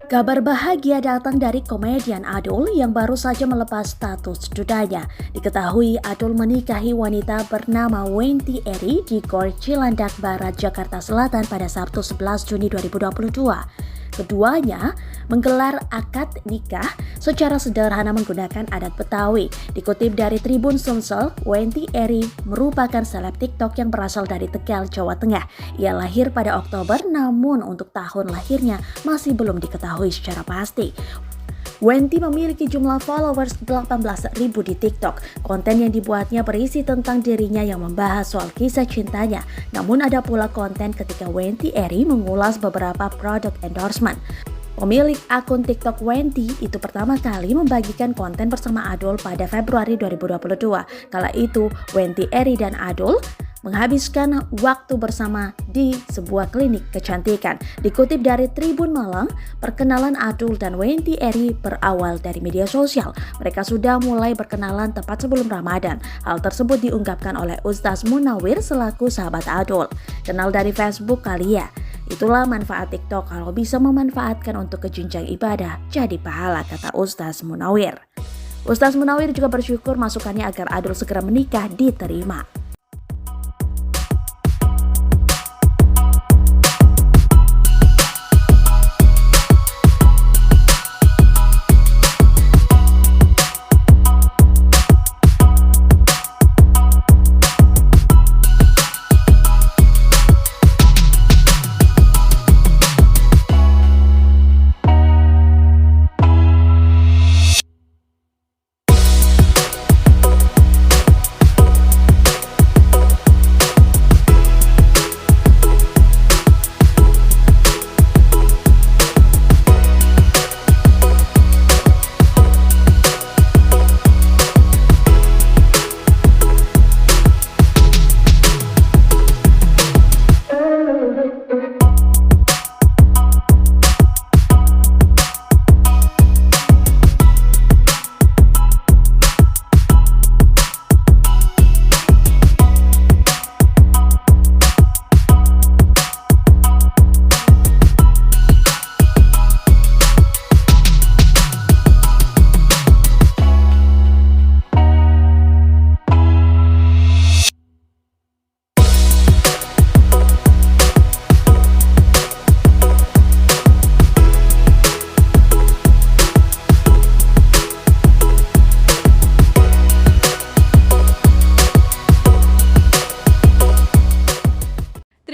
Kabar bahagia datang dari komedian Adul yang baru saja melepas status dudanya. Diketahui Adul menikahi wanita bernama Wenti Eri di Gor Cilandak Barat, Jakarta Selatan pada Sabtu 11 Juni 2022. Keduanya menggelar akad nikah secara sederhana menggunakan adat Betawi. Dikutip dari Tribun Sumsel, Wenti Eri merupakan seleb TikTok yang berasal dari Tegal, Jawa Tengah. Ia lahir pada Oktober, namun untuk tahun lahirnya masih belum diketahui secara pasti. Wenti memiliki jumlah followers 18.000 di TikTok. Konten yang dibuatnya berisi tentang dirinya yang membahas soal kisah cintanya. Namun ada pula konten ketika Wenti Eri mengulas beberapa produk endorsement. Pemilik akun TikTok Wenti itu pertama kali membagikan konten bersama Adul pada Februari 2022. Kala itu, Wenti Eri dan Adul menghabiskan waktu bersama di sebuah klinik kecantikan. Dikutip dari Tribun Malang, perkenalan Adul dan Wenti Eri berawal dari media sosial. Mereka sudah mulai berkenalan tepat sebelum Ramadan. Hal tersebut diungkapkan oleh Ustaz Munawir selaku sahabat Adul. Kenal dari Facebook kali ya? Itulah manfaat TikTok kalau bisa memanfaatkan untuk kejunjang ibadah, jadi pahala, kata Ustaz Munawir. Ustaz Munawir juga bersyukur masukannya agar Adul segera menikah diterima.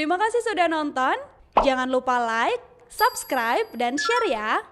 Terima kasih sudah nonton. Jangan lupa like, subscribe, dan share ya.